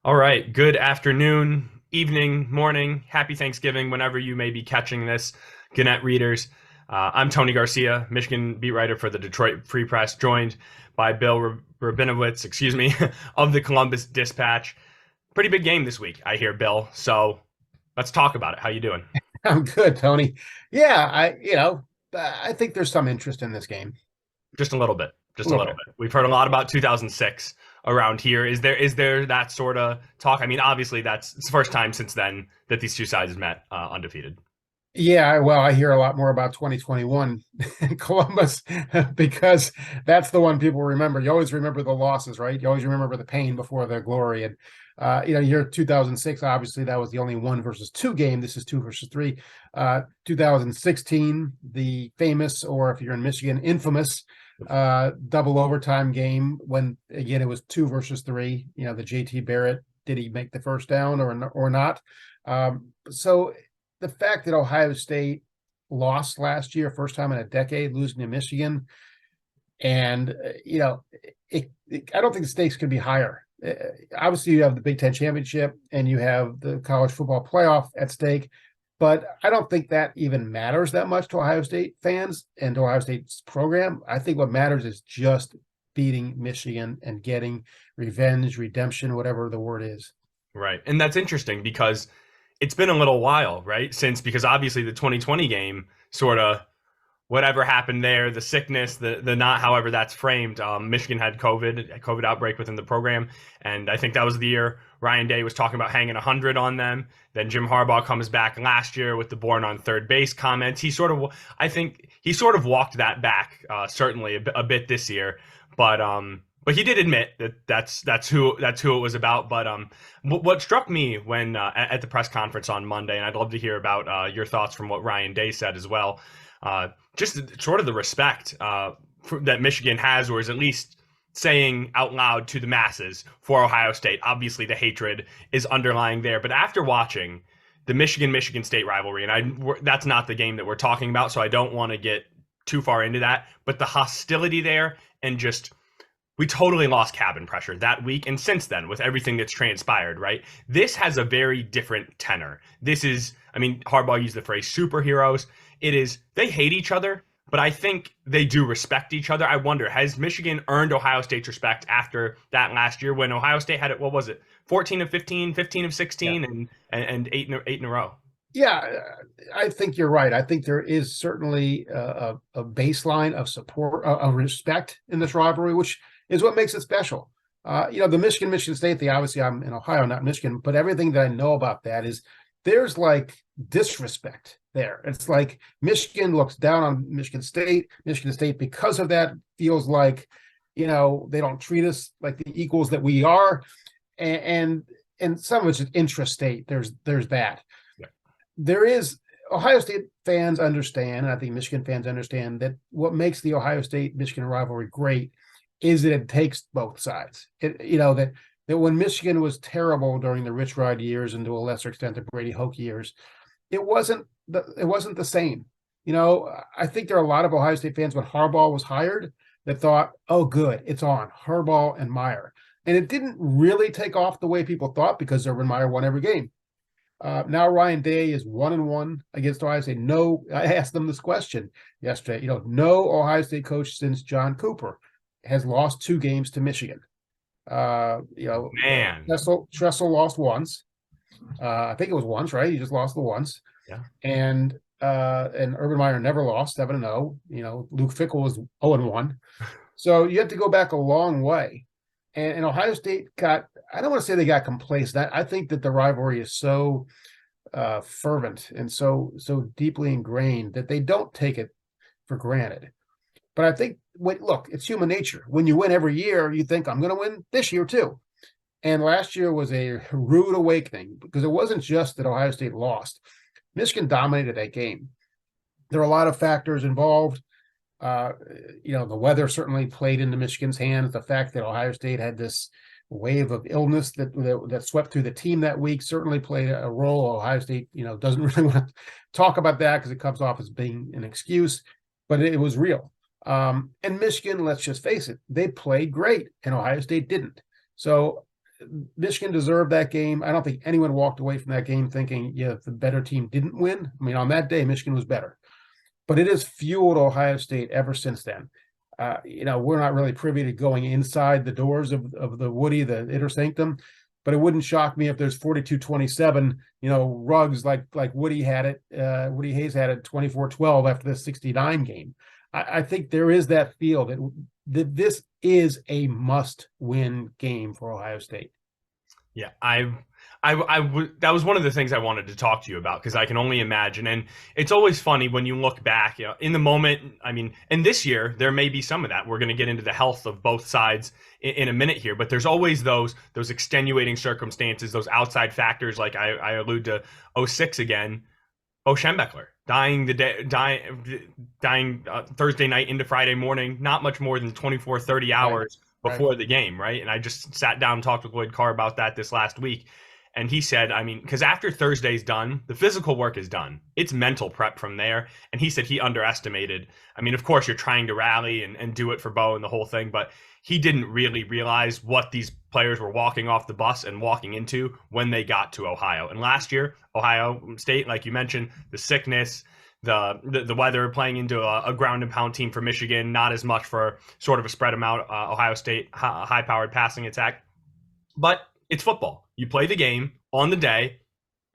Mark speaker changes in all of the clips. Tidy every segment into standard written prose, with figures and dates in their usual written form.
Speaker 1: All right. Good afternoon, evening, morning. Happy Thanksgiving, whenever you may be catching this, Gannett readers. I'm Tony Garcia, Michigan beat writer for the Detroit Free Press, joined by Bill Rabinowitz, excuse me, of the Columbus Dispatch. Pretty big game this week, I hear, Bill. So let's talk about it. How you doing?
Speaker 2: I'm good, Tony. Yeah, I think there's some interest in this game.
Speaker 1: Just a little bit.
Speaker 2: A
Speaker 1: Just a
Speaker 2: little
Speaker 1: little
Speaker 2: bit.
Speaker 1: bit. We've heard a lot about 2006 around here. Is there that sort of talk? I mean, obviously it's the first time since then that these two sides met undefeated.
Speaker 2: Yeah, well, I hear a lot more about 2021 Columbus because that's the one people remember. You always remember the losses, right? You always remember the pain before the glory. And year 2006, obviously that was the only 1 versus 2 game. This is 2 versus 3. 2016, the famous, or if you're in Michigan, infamous double overtime game when again it was 2 versus 3. The JT Barrett, did he make the first down or not? So the fact that Ohio State lost last year, first time in a decade, losing to Michigan, and I don't think the stakes could be higher. Obviously, you have the Big Ten championship and you have the college football playoff at stake, but I don't think that even matters that much to Ohio State fans and to Ohio State's program. I think what matters is just beating Michigan and getting revenge, redemption, whatever the word is.
Speaker 1: Right. And that's interesting because it's been a little while, right? Because obviously the 2020 game sort of whatever happened there, the sickness, the not, however that's framed. Michigan had a COVID outbreak within the program, and I think that was the year Ryan Day was talking about hanging 100 on them. Then Jim Harbaugh comes back last year with the born on third base comments. I think he sort of walked that back, certainly a bit this year, but he did admit that that's who it was about. But what struck me when at the press conference on Monday, and I'd love to hear about your thoughts from what Ryan Day said as well. Just sort of the respect that Michigan has, or is at least saying out loud to the masses for Ohio State. Obviously, the hatred is underlying there. But after watching the Michigan State rivalry, and that's not the game that we're talking about, so I don't want to get too far into that. But the hostility there, and just we totally lost cabin pressure that week, and since then with everything that's transpired, right? This has a very different tenor. I mean, Harbaugh used the phrase superheroes. It is, they hate each other, but I think they do respect each other. I wonder, has Michigan earned Ohio State's respect after that last year when Ohio State had it, what was it, 14 of 15, 15 of
Speaker 2: Yeah.
Speaker 1: 16, and eight in a row?
Speaker 2: Yeah, I think you're right. I think there is certainly a baseline of support, of respect in this rivalry, which is what makes it special. The Michigan State, obviously I'm in Ohio, not Michigan, but everything that I know about that is there's like disrespect there. It's like Michigan looks down on Michigan State. Michigan State, because of that, feels like, they don't treat us like the equals that we are. And some of it's just intrastate. There's that.
Speaker 1: Yeah.
Speaker 2: There is Ohio State fans understand, and I think Michigan fans understand that what makes the Ohio State Michigan rivalry great is that it takes both sides. That when Michigan was terrible during the Rich Rod years and to a lesser extent the Brady Hoke years, it wasn't the same. I think there are a lot of Ohio State fans when Harbaugh was hired that thought, "Oh, good, it's on Harbaugh and Meyer," and it didn't really take off the way people thought because Urban Meyer won every game. Now Ryan Day is 1-1 against Ohio State. No, I asked them this question yesterday. No Ohio State coach since John Cooper has lost 2 games to Michigan.
Speaker 1: Man.
Speaker 2: Tressel lost once. I think it was once, right? He just lost the once.
Speaker 1: Yeah.
Speaker 2: And Urban Meyer never lost, 7-0. Luke Fickell was 0-1. So you have to go back a long way. And Ohio State I don't want to say they got complacent. I think that the rivalry is so fervent and so deeply ingrained that they don't take it for granted. But I think, look, it's human nature. When you win every year, you think, I'm going to win this year too. And last year was a rude awakening because it wasn't just that Ohio State lost. Michigan dominated that game. There are a lot of factors involved. The weather certainly played into Michigan's hands. The fact that Ohio State had this wave of illness that swept through the team that week certainly played a role. Ohio State, doesn't really want to talk about that because it comes off as being an excuse, but it was real. And Michigan, let's just face it, they played great, and Ohio State didn't. So Michigan deserved that game. I don't think anyone walked away from that game thinking, yeah, the better team didn't win. I mean, on that day, Michigan was better, but it has fueled Ohio State ever since then. We're not really privy to going inside the doors of the Woody, the inner sanctum, but it wouldn't shock me if there's 42-27, rugs like Woody had it, Woody Hayes had it 24-12 after the 69 game. I think there is that feel that this is a must-win game for Ohio State.
Speaker 1: Yeah, that was one of the things I wanted to talk to you about, because I can only imagine. And it's always funny when you look back, in the moment. I mean, and this year there may be some of that. We're going to get into the health of both sides in a minute here, but there's always those extenuating circumstances, those outside factors, like I allude to 06 again. Bo Schembechler dying Thursday night into Friday morning, not much more than 24, 30 hours before the game, right? And I just sat down and talked with Lloyd Carr about that this last week. And he said, because after Thursday's done, the physical work is done. It's mental prep from there. And he said he underestimated. Of course, you're trying to rally and do it for Bo and the whole thing, but he didn't really realize what these players were walking off the bus and walking into when they got to Ohio. And last year, Ohio State, like you mentioned, the sickness, the weather, playing into a ground and pound team for Michigan, not as much for sort of a spread them out Ohio State high-powered passing attack. But it's football. You play the game on the day,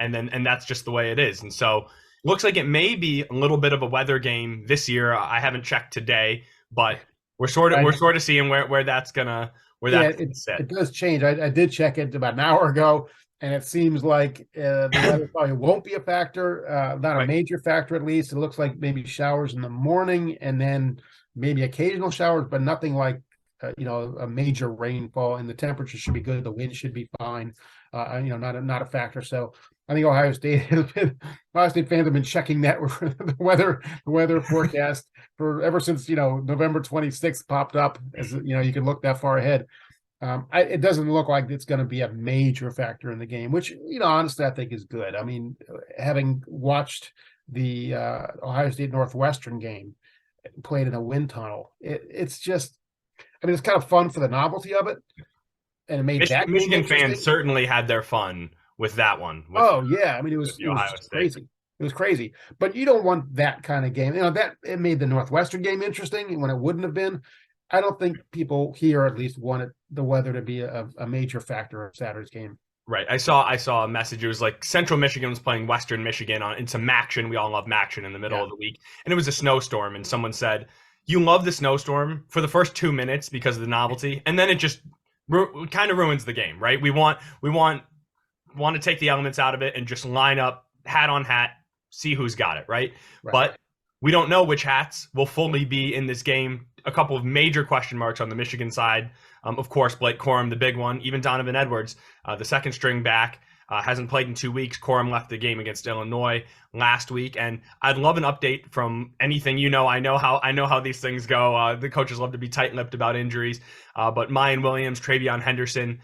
Speaker 1: and that's just the way it is. And so it looks like it may be a little bit of a weather game this year. I haven't checked today, but we're sort of seeing where that's gonna sit.
Speaker 2: It does change. I did check it about an hour ago, and it seems like the weather probably won't be a factor, not a major factor at least. It looks like maybe showers in the morning and then maybe occasional showers, but nothing like a major rainfall. And the temperature should be good. The wind should be fine. Not a factor. So I think Ohio State fans have been checking that the weather forecast for ever since November 26th popped up. As you can look that far ahead. It doesn't look like it's going to be a major factor in the game, which honestly I think is good. I mean, having watched the Ohio State Northwestern game played in a wind tunnel, it's just, it's kind of fun for the novelty of it, and it made
Speaker 1: Michigan fans certainly had their fun with that one.
Speaker 2: It was crazy. It was crazy, but you don't want that kind of game. That it made the Northwestern game interesting when it wouldn't have been. I don't think people here at least wanted the weather to be a major factor of Saturday's game.
Speaker 1: Right. I saw a message. It was like Central Michigan was playing Western Michigan in some action. We all love Maction in the middle of the week, and it was a snowstorm. And someone said, "You love the snowstorm for the first 2 minutes because of the novelty, and then it just kind of ruins the game, right? We want to take the elements out of it and just line up hat on hat, see who's got it, right? But we don't know which hats will fully be in this game. A couple of major question marks on the Michigan side. Of course, Blake Corum, the big one. Even Donovan Edwards, the second string back, hasn't played in 2 weeks. Corum left the game against Illinois last week, and I'd love an update from anything I know how these things go. The coaches love to be tight-lipped about injuries, but Mayan Williams, Travion Henderson,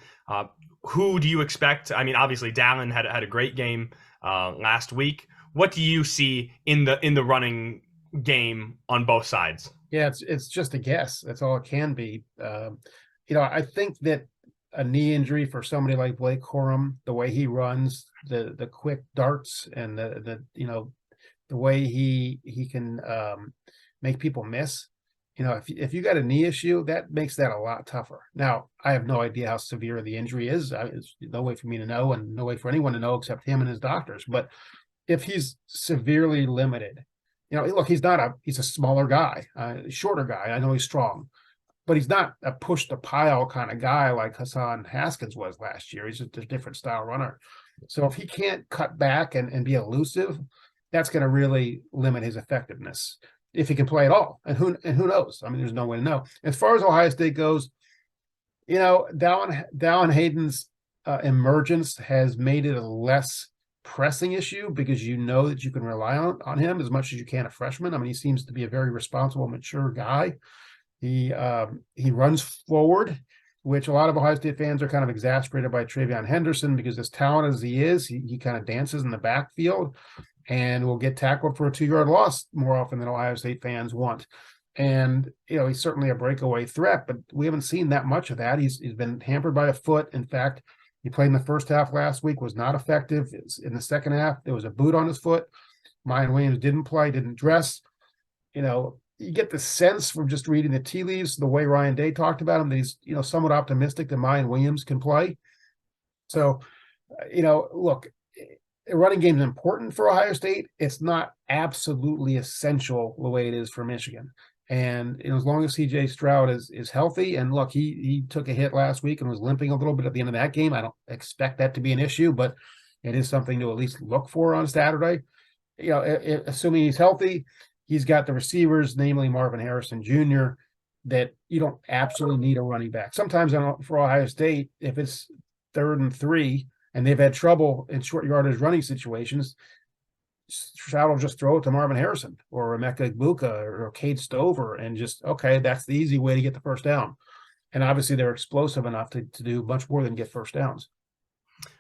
Speaker 1: who do you expect? Obviously Dallin had a great game last week. What do you see in the running game on both sides?
Speaker 2: Yeah, it's just a guess. That's all it can be. I think that a knee injury for somebody like Blake Corum, the way he runs, the quick darts, and the way he can make people miss. If you got a knee issue, that makes that a lot tougher. Now, I have no idea how severe the injury is. There's no way for me to know, and no way for anyone to know except him and his doctors. But if he's severely limited, look, he's a smaller guy, shorter guy. I know he's strong, but he's not a push the pile kind of guy like Hassan Haskins was last year. He's just a different style runner. So if he can't cut back and be elusive, that's going to really limit his effectiveness if he can play at all. And who knows? There's no way to know. As far as Ohio State goes, Dallin Hayden's emergence has made it a less pressing issue because that you can rely on him as much as you can a freshman. He seems to be a very responsible, mature guy. He runs forward, which a lot of Ohio State fans are kind of exasperated by Travion Henderson because as talented as he is, he kind of dances in the backfield and will get tackled for a 2-yard loss more often than Ohio State fans want. And, he's certainly a breakaway threat, but we haven't seen that much of that. He's been hampered by a foot. In fact, he played in the first half last week, was not effective. In the second half, there was a boot on his foot. Mayan Williams didn't play, didn't dress. You get the sense from just reading the tea leaves, the way Ryan Day talked about him, that he's, somewhat optimistic that Mayan Williams can play. So, look, a running game is important for Ohio State. It's not absolutely essential the way it is for Michigan. And as long as CJ Stroud is healthy, and look, he took a hit last week and was limping a little bit at the end of that game. I don't expect that to be an issue, but it is something to at least look for on Saturday. Assuming he's healthy, he's got the receivers, namely Marvin Harrison Jr., that you don't absolutely need a running back. Sometimes for Ohio State, if it's 3rd and 3 and they've had trouble in short yardage running situations, Stroud will just throw it to Marvin Harrison or Emeka Egbuka or Cade Stover and just, okay, that's the easy way to get the first down. And obviously they're explosive enough to do much more than get first downs.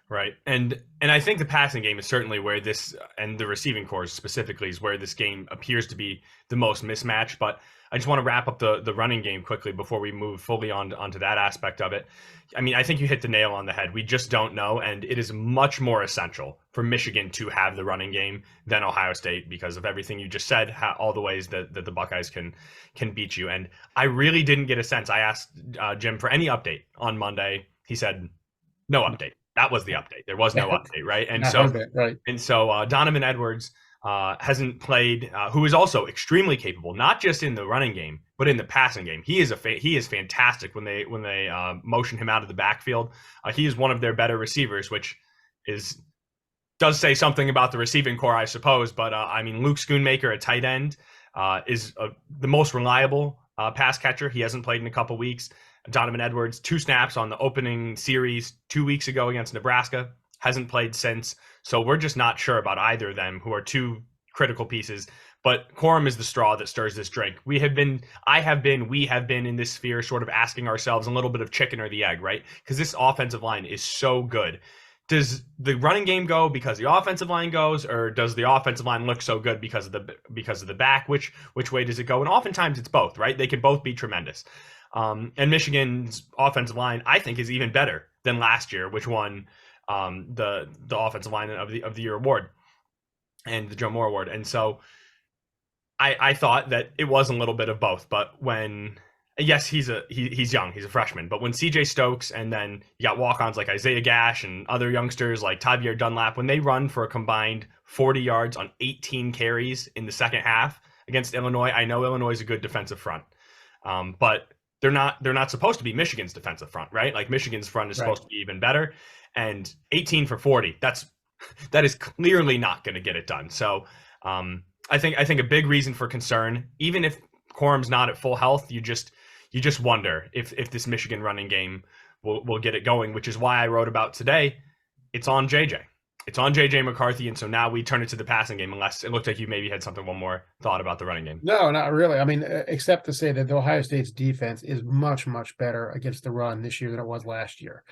Speaker 1: Right. And I think the passing game is certainly where this, and the receiving corps specifically, is where this game appears to be the most mismatched. But I just want to wrap up the running game quickly before we move fully onto that aspect of it. I mean, I think you hit the nail on the head. We just don't know, and it is much more essential for Michigan to have the running game than Ohio State because of everything you just said, all the ways that the Buckeyes can beat you. And I really didn't get a sense. I asked Jim for any update on Monday. He said, no update. That was the update. There was no update, right? And so Donovan Edwards hasn't played, who is also extremely capable, not just in the running game, but in the passing game. He is fantastic when they motion him out of the backfield. He is one of their better receivers, which does say something about the receiving core, I suppose. But I mean, Luke Schoonmaker, a tight end, is the most reliable pass catcher. He hasn't played in a couple weeks. Donovan Edwards, 2 snaps on the opening series 2 weeks ago against Nebraska, hasn't played since. So we're just not sure about either of them, who are 2 critical pieces. But Corum is the straw that stirs this drink. We have been in this sphere sort of asking ourselves a little bit of chicken or the egg, right? Because this offensive line is so good. Does the running game go because the offensive line goes, or does the offensive line look so good because of the back? Which way does it go? And oftentimes it's both, right? They can both be tremendous. And Michigan's offensive line, I think, is even better than last year, which won the offensive line of the year award and the Joe Moore Award. And so I thought that it was a little bit of both. But yes, he's young, he's a freshman. But when CJ Stokes and then you got walk-ons like Isaiah Gash and other youngsters like Tavier Dunlap, when they run for a combined 40 yards on 18 carries in the second half against Illinois, I know Illinois is a good defensive front, but they're not supposed to be Michigan's defensive front, right? Like Michigan's front is supposed to be even better. And 18 for 40, that is clearly not going to get it done. So I think a big reason for concern, even if Corum's not at full health, you just wonder if this Michigan running game will get it going, which is why I wrote about today. It's on JJ. It's on JJ McCarthy, and so now we turn it to the passing game, unless it looked like you maybe had one more thought about the running game.
Speaker 2: No, not really. I mean, except to say that the Ohio State's defense is much, much better against the run this year than it was last year.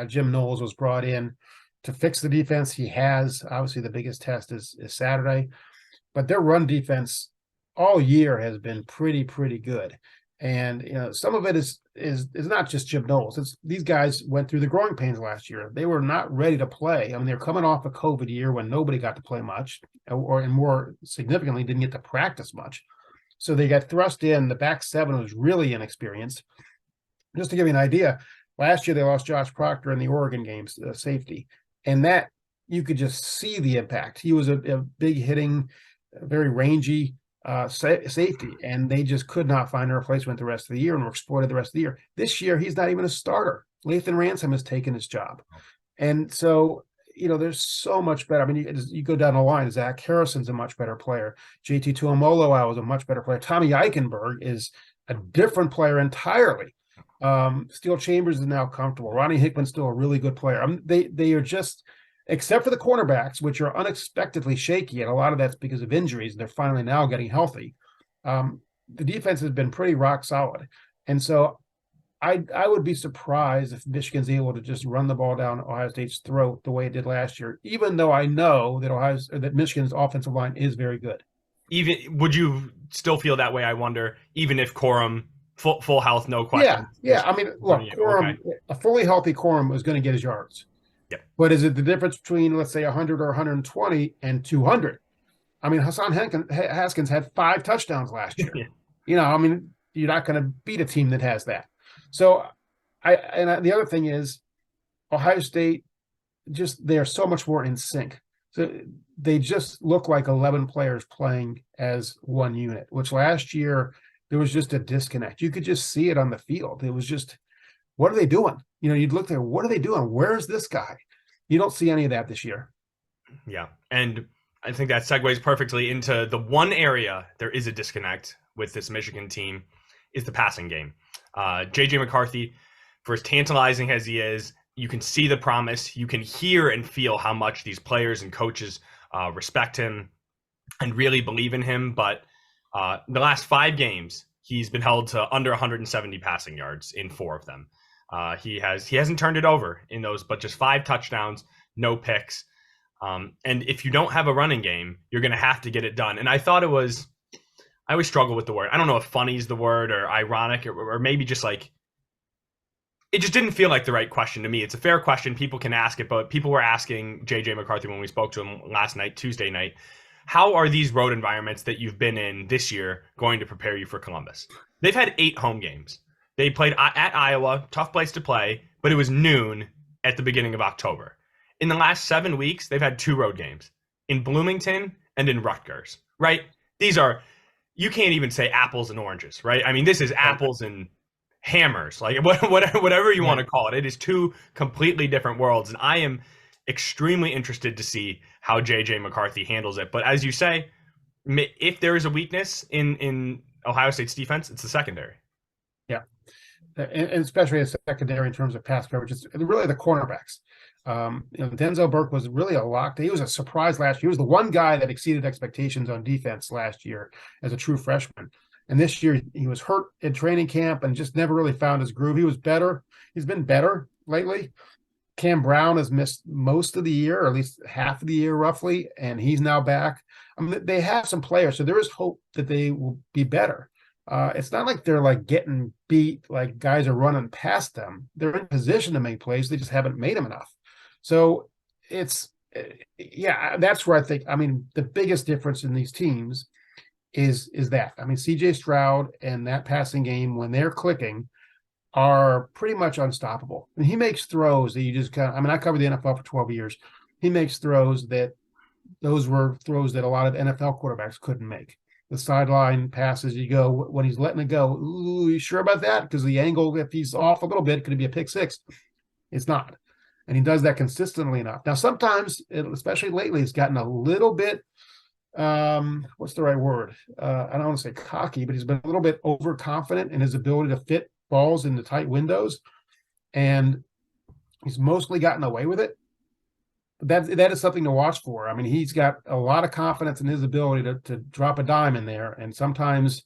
Speaker 2: Jim Knowles was brought in to fix the defense. He has. Obviously, the biggest test is Saturday. But their run defense all year has been pretty good. And some of it is not just Jim Knowles. It's these guys went through the growing pains last year. They were not ready to play. I mean, they're coming off a COVID year when nobody got to play much, and more significantly, didn't get to practice much. So they got thrust in. The back 7 was really inexperienced. Just to give you an idea, last year they lost Josh Proctor in the Oregon games, safety, and that you could just see the impact. He was a big hitting, very rangy safety, and they just could not find a replacement the rest of the year and were exploited the rest of the year. This year, he's not even a starter. Lathan Ransom has taken his job. And so, there's so much better. I mean, you go down the line, Zach Harrison's a much better player. JT Tuamoloau is a much better player. Tommy Eichenberg is a different player entirely. Steel Chambers is now comfortable. Ronnie Hickman's still a really good player. They are just, except for the cornerbacks, which are unexpectedly shaky, and a lot of that's because of injuries. They're finally now getting healthy. The defense has been pretty rock solid. And so I would be surprised if Michigan's able to just run the ball down Ohio State's throat the way it did last year, even though I know that Michigan's offensive line is very good.
Speaker 1: Even would you still feel that way? I wonder, even if Corum full health, no
Speaker 2: Yeah,
Speaker 1: question.
Speaker 2: yeah. I mean, look,
Speaker 1: Okay.
Speaker 2: Corum, a fully healthy Corum is going to get his yards.
Speaker 1: Yep.
Speaker 2: But is it the difference between, let's say, 100 or 120 and 200? I mean, Haskins had 5 touchdowns last year.
Speaker 1: Yeah.
Speaker 2: I mean, you're not going to beat a team that has that. So, the other thing is, Ohio State they're so much more in sync. So they just look like 11 players playing as one unit, which last year there was just a disconnect. You could just see it on the field. It was just, what are they doing? You'd look there, what are they doing? Where's this guy? You don't see any of that this year.
Speaker 1: Yeah. And I think that segues perfectly into the one area there is a disconnect with this Michigan team is the passing game. JJ McCarthy, for as tantalizing as he is, you can see the promise. You can hear and feel how much these players and coaches respect him and really believe in him. But the last 5 games, he's been held to under 170 passing yards in 4 of them. He hasn't turned it over in those, but just 5 touchdowns, no picks. And if you don't have a running game, you're going to have to get it done. And I thought I always struggle with the word. I don't know if funny is the word or ironic or maybe just like, it just didn't feel like the right question to me. It's a fair question. People can ask it, but people were asking JJ McCarthy when we spoke to him last night, Tuesday night, how are these road environments that you've been in this year going to prepare you for Columbus? They've had 8 home games. They played at Iowa, tough place to play, but it was noon at the beginning of October. In the last 7 weeks, they've had 2 road games in Bloomington and in Rutgers, right? These are, you can't even say apples and oranges, right? I mean, this is apples and hammers, like whatever you want to call it. It is 2 completely different worlds. And I am extremely interested to see how JJ McCarthy handles it. But as you say, if there is a weakness in Ohio State's defense, it's the secondary.
Speaker 2: Yeah. And especially a secondary in terms of pass coverage. It's really the cornerbacks. Denzel Burke was really a lock. He was a surprise last year. He was the one guy that exceeded expectations on defense last year as a true freshman. And this year he was hurt in training camp and just never really found his groove. He was better. He's been better lately. Cam Brown has missed most of the year, or at least half of the year roughly, and he's now back. I mean, they have some players, so there is hope that they will be better. It's not like they're like getting beat, like guys are running past them. They're in position to make plays. They just haven't made them enough. So that's where I think, I mean, the biggest difference in these teams is that. I mean, CJ Stroud and that passing game, when they're clicking, are pretty much unstoppable. And he makes throws that you just kind of, I mean, I covered the NFL for 12 years. He makes throws those were throws that a lot of NFL quarterbacks couldn't make. The sideline passes, you go, when he's letting it go, ooh, you sure about that? Because the angle, if he's off a little bit, could it be a pick six? It's not. And he does that consistently enough. Now, sometimes, especially lately, it's gotten a little bit, what's the right word? I don't want to say cocky, but he's been a little bit overconfident in his ability to fit balls into tight windows. And he's mostly gotten away with it. That is something to watch for. I mean, he's got a lot of confidence in his ability to drop a dime in there. And sometimes,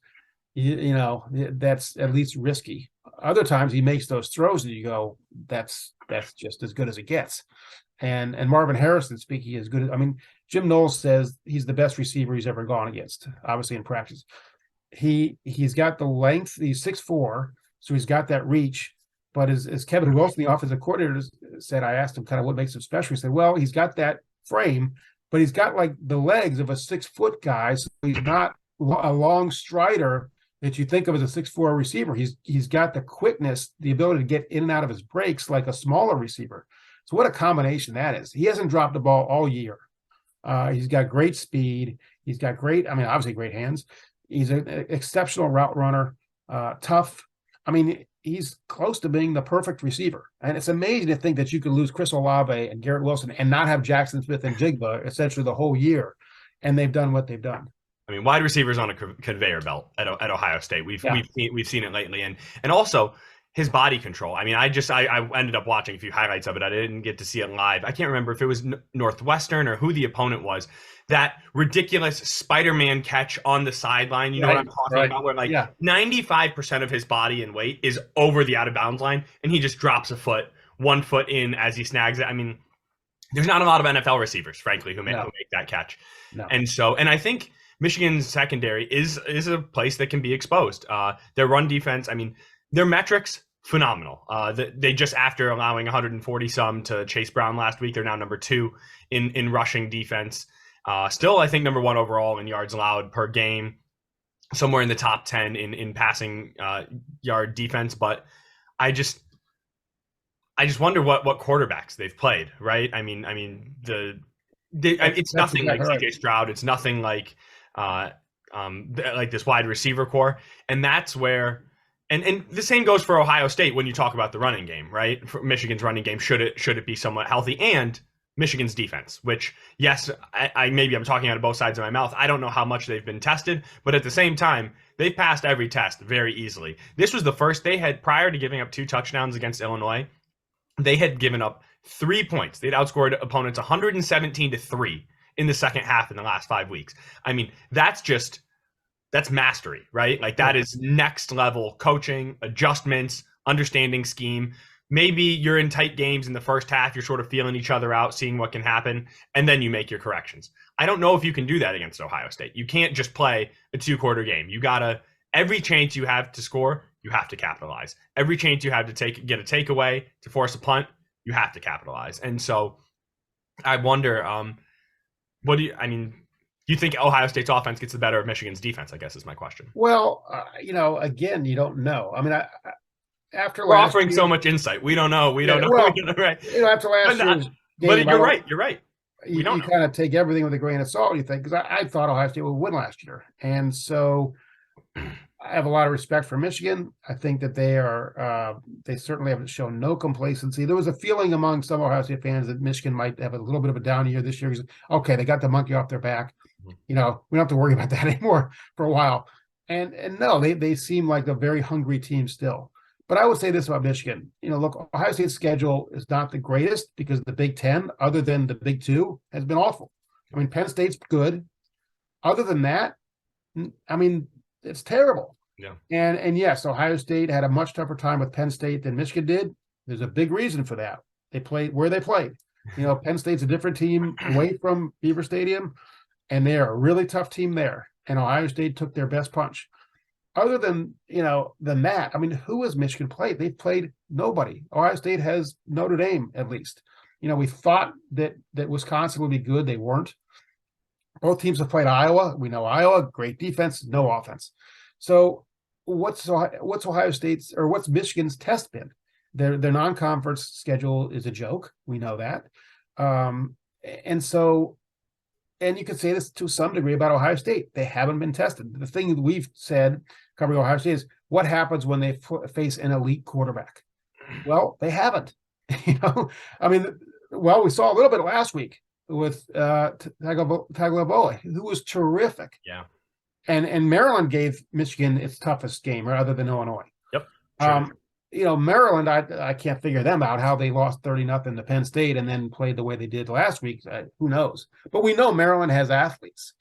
Speaker 2: that's at least risky. Other times he makes those throws and you go, that's just as good as it gets. And Marvin Harrison, speaking as good as, I mean, Jim Knowles says he's the best receiver he's ever gone against, obviously in practice. He's got the length, he's 6'4", so he's got that reach. But as Kevin Wilson, the offensive coordinator, said, I asked him kind of what makes him special. He said, well, he's got that frame, but he's got like the legs of a 6-foot guy. So he's not a long strider that you think of as a 6'4" receiver. He's got the quickness, the ability to get in and out of his breaks like a smaller receiver. So what a combination that is. He hasn't dropped the ball all year. He's got great speed. He's got obviously great hands. He's an exceptional route runner, tough. I mean, he's close to being the perfect receiver. And it's amazing to think that you can lose Chris Olave and Garrett Wilson and not have Jackson Smith and Jigba essentially the whole year. And they've done what they've done.
Speaker 1: I mean, wide receivers on a conveyor belt at Ohio State. We've seen it lately, and also his body control. I mean, I ended up watching a few highlights of it. I didn't get to see it live. I can't remember if it was Northwestern or who the opponent was. That ridiculous Spider-Man catch on the sideline. You know what I'm talking about? Where 95% of his body and weight is over the out of bounds line, and he just drops a foot, 1 foot in as he snags it. I mean, there's not a lot of NFL receivers, frankly, who make that catch.
Speaker 2: No.
Speaker 1: And I think Michigan's secondary is a place that can be exposed. Their run defense, I mean, their metrics phenomenal. They just, after allowing 140 some to Chase Brown last week, they're now number 2 in rushing defense. Still, I think number 1 overall in yards allowed per game, somewhere in the top 10 in passing yard defense. But I just wonder what quarterbacks they've played. Right? I mean, it's nothing like CJ Stroud. It's nothing like this wide receiver core, and that's where. And the same goes for Ohio State when you talk about the running game, right? For Michigan's running game, should it be somewhat healthy, and Michigan's defense, which, yes, I maybe I'm talking out of both sides of my mouth. I don't know how much they've been tested, but at the same time, they've passed every test very easily. This was the first they had, prior to giving up 2 touchdowns against Illinois, they had given up 3 points. They'd outscored opponents 117-3 in the second half in the last 5 weeks. I mean, that's mastery, right? Like, that is next level coaching, adjustments, understanding scheme. Maybe you're in tight games in the first half, you're sort of feeling each other out, seeing what can happen, and then you make your corrections. I don't know if you can do that against Ohio State. You can't just play a 2-quarter game. You gotta, every chance you have to score, you have to capitalize. Every chance you have to get a takeaway, to force a punt, you have to capitalize. And so I wonder, do you think Ohio State's offense gets the better of Michigan's defense, I guess is my question.
Speaker 2: Well, again, you don't know. I mean, after
Speaker 1: we're offering so much insight. We don't know. We don't know. Well,
Speaker 2: right. After last year's game,
Speaker 1: but you're right. You're right.
Speaker 2: You kind of take everything with a grain of salt, you think, because I thought Ohio State would win last year. And so I have a lot of respect for Michigan. I think that they certainly haven't shown no complacency. There was a feeling among some Ohio State fans that Michigan might have a little bit of a down year this year. Okay, they got the monkey off their back. We don't have to worry about that anymore for a while. And no, they seem like a very hungry team still. But I would say this about Michigan. Look, Ohio State's schedule is not the greatest because the Big Ten, other than the Big Two, has been awful. I mean, Penn State's good. Other than that, I mean, it's terrible.
Speaker 1: Yeah.
Speaker 2: And yes, Ohio State had a much tougher time with Penn State than Michigan did. There's a big reason for that. They played where they played. Penn State's a different team away from Beaver Stadium, and they're a really tough team there. And Ohio State took their best punch. Other than that, I mean, who has Michigan played? They've played nobody. Ohio State has Notre Dame, at least. We thought that Wisconsin would be good. They weren't. Both teams have played Iowa. We know Iowa, great defense, no offense. So what's Ohio State's, or what's Michigan's test been? Their non-conference schedule is a joke. We know that. And you could say this to some degree about Ohio State. They haven't been tested. The thing that we've said covering Ohio State is, what happens when they face an elite quarterback? Well, they haven't. I mean, we saw a little bit last week with Tagovailoa, who was terrific.
Speaker 1: Yeah.
Speaker 2: And Maryland gave Michigan its toughest game, other than Illinois.
Speaker 1: Yep. Sure.
Speaker 2: Maryland, I can't figure them out, how they lost 30-0 to Penn State and then played the way they did last week. Who knows? But we know Maryland has athletes.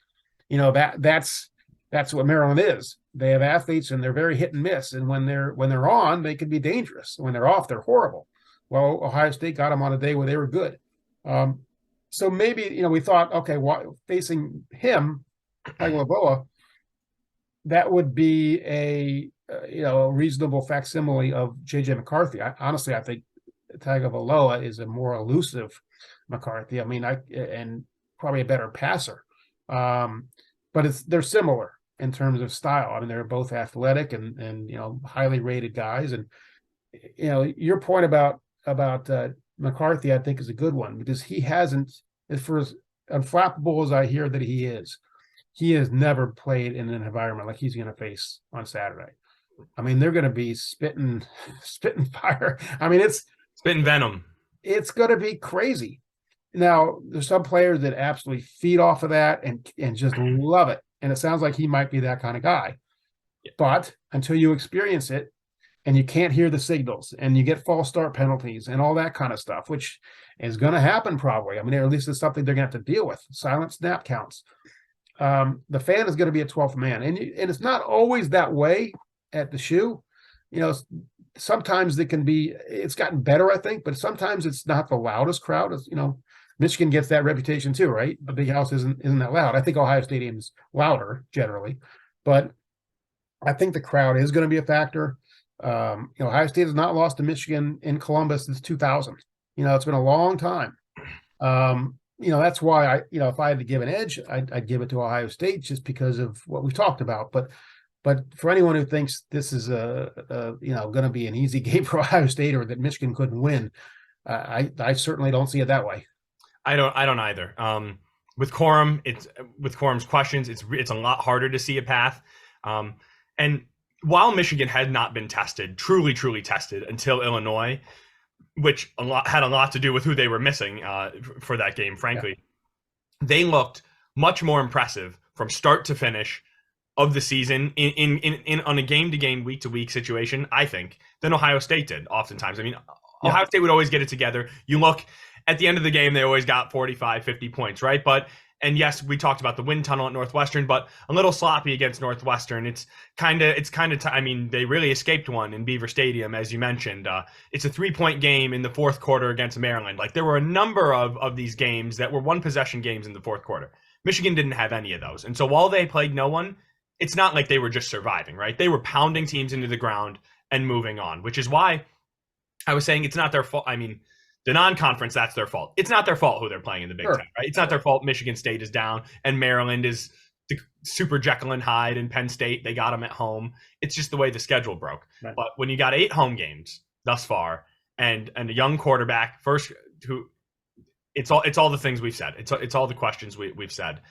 Speaker 2: That's what Maryland is. They have athletes, and they're very hit and miss. And when they're on, they can be dangerous. When they're off, they're horrible. Well, Ohio State got them on a day where they were good. So maybe we thought, okay, facing him, Tagovailoa, that would be a reasonable facsimile of J.J. McCarthy. Honestly, I think Tagovailoa is a more elusive McCarthy. I mean, and probably a better passer. But they're similar in terms of style. I mean, they're both athletic and highly rated guys. And your point about McCarthy, I think, is a good one, because he hasn't, for as unflappable as I hear that he has never played in an environment like he's going to face on Saturday. I mean, they're going to be spitting fire. I mean, it's
Speaker 1: spitting venom.
Speaker 2: It's going to be crazy. Now, there's some players that absolutely feed off of that and just love it. And it sounds like he might be that kind of guy.
Speaker 1: Yeah.
Speaker 2: But until you experience it, and you can't hear the signals, and you get false start penalties and all that kind of stuff, which is going to happen probably. I mean, or at least it's something they're going to have to deal with. Silent snap counts. The fan is going to be a 12th man. And it's not always that way at the shoe. Sometimes it's gotten better, I think, but sometimes it's not the loudest crowd. Michigan gets that reputation too, right? The big house isn't that loud. I think Ohio Stadium's louder generally, but I think the crowd is going to be a factor. Ohio State has not lost to Michigan in Columbus since 2000. It's been a long time. That's why if I had to give an edge, I'd give it to Ohio State just because of what we've talked about. But for anyone who thinks this is going to be an easy game for Ohio State or that Michigan couldn't win, I certainly don't see it that way.
Speaker 1: I don't either. With Corum's questions, it's a lot harder to see a path. And while Michigan had not been truly tested until Illinois, which had a lot to do with who they were missing for that game, frankly, they looked much more impressive from start to finish of the season in on a game-to-game, week-to-week situation, I think, than Ohio State did oftentimes. I mean, Ohio State would always get it together. You look at the end of the game, they always got 45, 50 points, right? And yes, we talked about the wind tunnel at Northwestern, but a little sloppy against Northwestern. They really escaped one in Beaver Stadium, as you mentioned. It's a 3-point game in the fourth quarter against Maryland. Like, there were a number of these games that were one-possession games in the fourth quarter. Michigan didn't have any of those. And so while they played no one, it's not like they were just surviving, right? They were pounding teams into the ground and moving on, which is why I was saying it's not their fault. I mean, the non-conference, that's their fault. It's not their fault who they're playing in the Big Ten, right? It's not their fault Michigan State is down and Maryland is the super Jekyll and Hyde, and Penn State, they got them at home. It's just the way the schedule broke. Right. But when you got 8 home games thus far and a young quarterback, it's all the things we've said. It's all the questions we've said.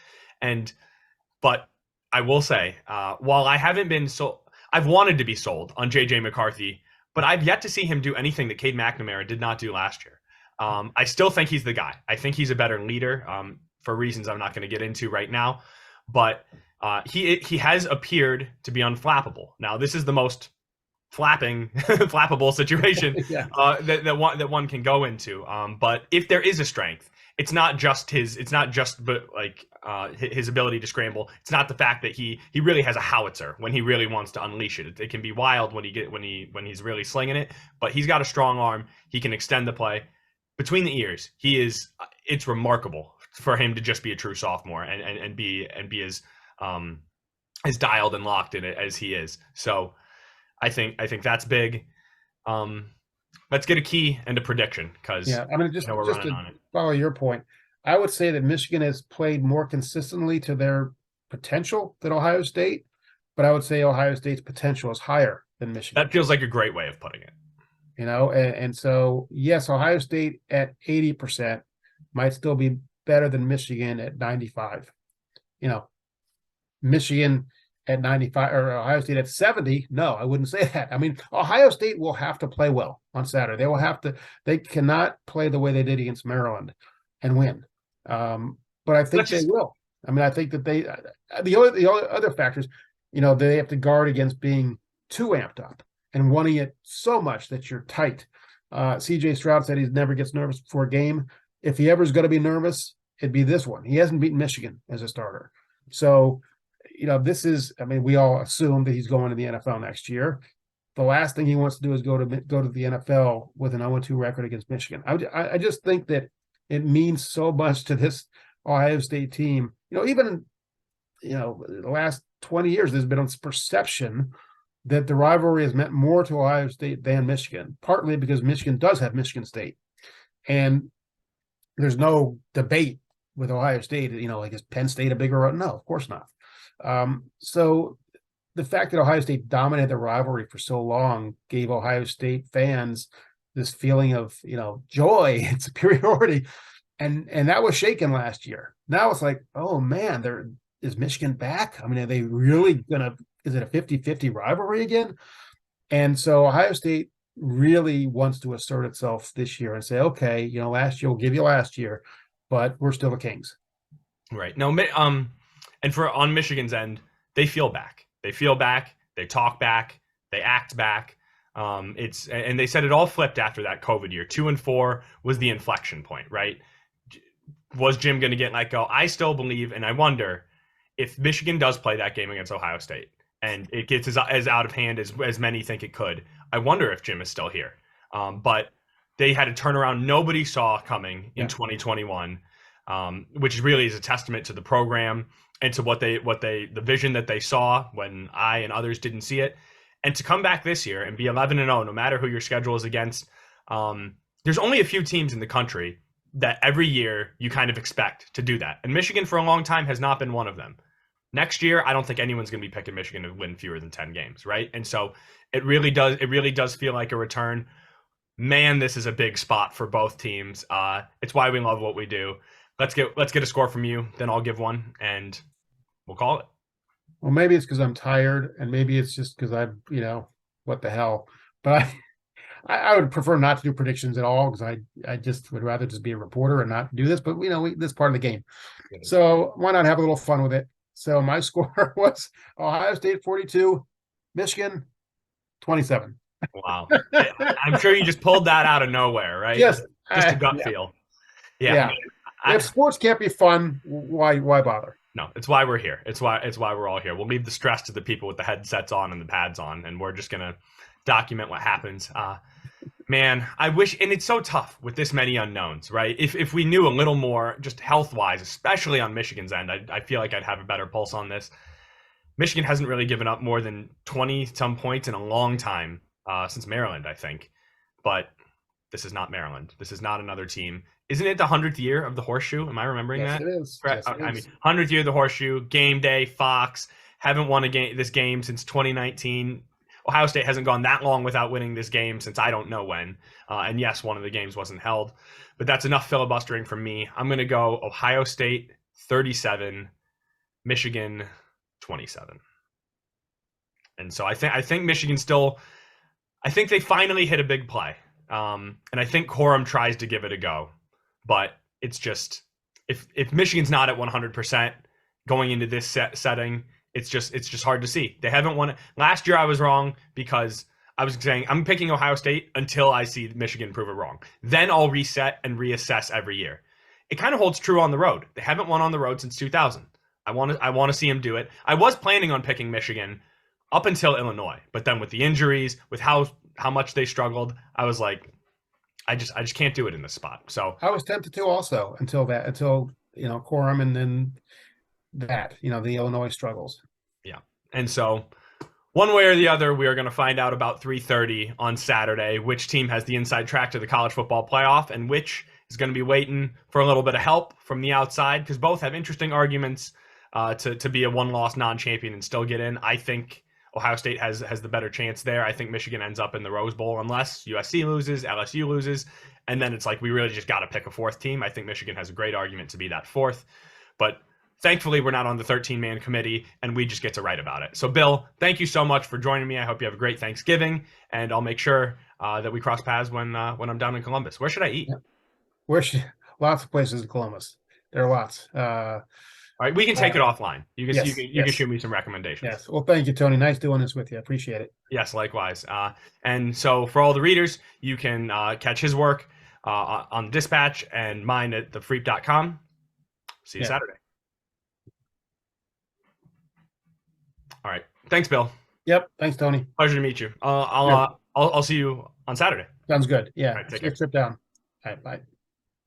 Speaker 1: But I will say, while I haven't been I've wanted to be sold on J.J. McCarthy, but I've yet to see him do anything that Cade McNamara did not do last year. I still think he's the guy. I think he's a better leader for reasons I'm not going to get into right now. But he has appeared to be unflappable. Now, this is the most flappable situation that one can go into. But if there is a strength, it's not just his ability to scramble. It's not the fact that he really has a howitzer when he really wants to unleash it. It can be wild when he's really slinging it, but he's got a strong arm. He can extend the play between the ears. It's remarkable for him to just be a true sophomore and be as dialed and locked in it as he is. So I think that's big. Let's get a key and a prediction, because
Speaker 2: just to follow your point, I would say that Michigan has played more consistently to their potential than Ohio State, but I would say Ohio State's potential is higher than Michigan.
Speaker 1: That feels like a great way of putting it.
Speaker 2: And so, yes, Ohio State at 80% might still be better than Michigan at 95. Michigan at 95 or Ohio State at 70. No, I wouldn't say that. I mean, Ohio State will have to play well on Saturday. They cannot play the way they did against Maryland and win. But I think they will. I mean, I think that the other factors, they have to guard against being too amped up and wanting it so much that you're tight. CJ Stroud said he never gets nervous before a game. If he ever is going to be nervous, it'd be this one. He hasn't beaten Michigan as a starter. So, we all assume that he's going to the NFL next year. The last thing he wants to do is go to the NFL with an 0-2 record against Michigan. I just think that it means so much to this Ohio State team. The last 20 years, there's been a perception that the rivalry has meant more to Ohio State than Michigan, partly because Michigan does have Michigan State. And there's no debate with Ohio State, is Penn State a bigger? No, of course not. So the fact that Ohio State dominated the rivalry for so long gave Ohio State fans this feeling of, joy and superiority. And that was shaken last year. Now it's like, oh man, is Michigan back? I mean, are they really is it a 50-50 rivalry again? And so Ohio State really wants to assert itself this year and say, okay, last year we'll give you last year, but we're still the Kings.
Speaker 1: Right. No, and on Michigan's end, they feel back. They feel back. They talk back. They act back. And they said it all flipped after that COVID year. 2-4 was the inflection point, right? Was Jim going to get let go? I still believe, and I wonder if Michigan does play that game against Ohio State and it gets as out of hand as many think it could. I wonder if Jim is still here. But they had a turnaround nobody saw coming in
Speaker 2: Yeah.
Speaker 1: 2021, which really is a testament to the program and to the vision that they saw when I and others didn't see it. And to come back this year and be 11-0, no matter who your schedule is against, there's only a few teams in the country that every year you kind of expect to do that. And Michigan for a long time has not been one of them. Next year, I don't think anyone's going to be picking Michigan to win fewer than 10 games, right? And so it really does feel like a return. Man, this is a big spot for both teams. It's why we love what we do. Let's get a score from you, then I'll give one, and we'll call it.
Speaker 2: Well, maybe it's because I'm tired, and maybe it's just because I'm, what the hell. But I would prefer not to do predictions at all because I just would rather just be a reporter and not do this. But this is part of the game, so why not have a little fun with it? So my score was Ohio State 42, Michigan 27.
Speaker 1: Wow, I'm sure you just pulled that out of nowhere, right?
Speaker 2: Yes,
Speaker 1: just a gut feel.
Speaker 2: Yeah. If sports can't be fun, why bother?
Speaker 1: No, it's why we're here. It's why we're all here. We'll leave the stress to the people with the headsets on and the pads on, and we're just gonna document what happens. Man, I wish, and it's so tough with this many unknowns, right? If we knew a little more, just health-wise, especially on Michigan's end, I feel like I'd have a better pulse on this. Michigan hasn't really given up more than 20-some points in a long time, since Maryland, I think. But this is not Maryland. This is not another team. Isn't it the 100th year of the horseshoe? Am I remembering that?
Speaker 2: It is.
Speaker 1: Yes, it is. I mean, 100th year of the horseshoe, game day, Fox. Haven't won this game since 2019. Ohio State hasn't gone that long without winning this game since I don't know when. And yes, one of the games wasn't held. But that's enough filibustering from me. I'm going to go Ohio State 37, Michigan 27. And so I think Michigan still – I think they finally hit a big play. And I think Corum tries to give it a go. But it's just if Michigan's not at 100% going into this setting, it's just hard to see. They haven't won it. Last year I was wrong because I was saying I'm picking Ohio State until I see Michigan prove it wrong. Then I'll reset and reassess every year. It kind of holds true on the road. They haven't won on the road since 2000. I want to see them do it. I was planning on picking Michigan up until Illinois, but then with the injuries, with how much they struggled, I was like, I just can't do it in this spot. So
Speaker 2: I was tempted to also until Corum and then the Illinois struggles.
Speaker 1: Yeah. And so one way or the other, we are going to find out about 3:30 on Saturday which team has the inside track to the college football playoff and which is going to be waiting for a little bit of help from the outside, because both have interesting arguments to be a one-loss non-champion and still get in. I think Ohio State has the better chance there. I think Michigan ends up in the Rose Bowl unless USC loses, LSU loses, and then it's like we really just got to pick a fourth team. I think Michigan has a great argument to be that fourth, but thankfully we're not on the 13-man committee and we just get to write about it. So Bill, thank you so much for joining me. I hope you have a great Thanksgiving, and I'll make sure that we cross paths when I'm down in Columbus. Where should I eat?
Speaker 2: Yeah. Lots of places in Columbus. There are lots.
Speaker 1: All right, we can take it offline. You can
Speaker 2: yes.
Speaker 1: shoot me some recommendations.
Speaker 2: Yes. Well, thank you, Tony. Nice doing this with you. I appreciate it.
Speaker 1: Yes, likewise. And so for all the readers, you can catch his work on Dispatch and mine at thefreep.com. See you Saturday. All right. Thanks, Bill.
Speaker 2: Yep. Thanks, Tony.
Speaker 1: Pleasure to meet you. I'll see you on Saturday.
Speaker 2: Sounds good. Yeah.
Speaker 1: All right, take
Speaker 2: Let's get a trip down. All right. Bye.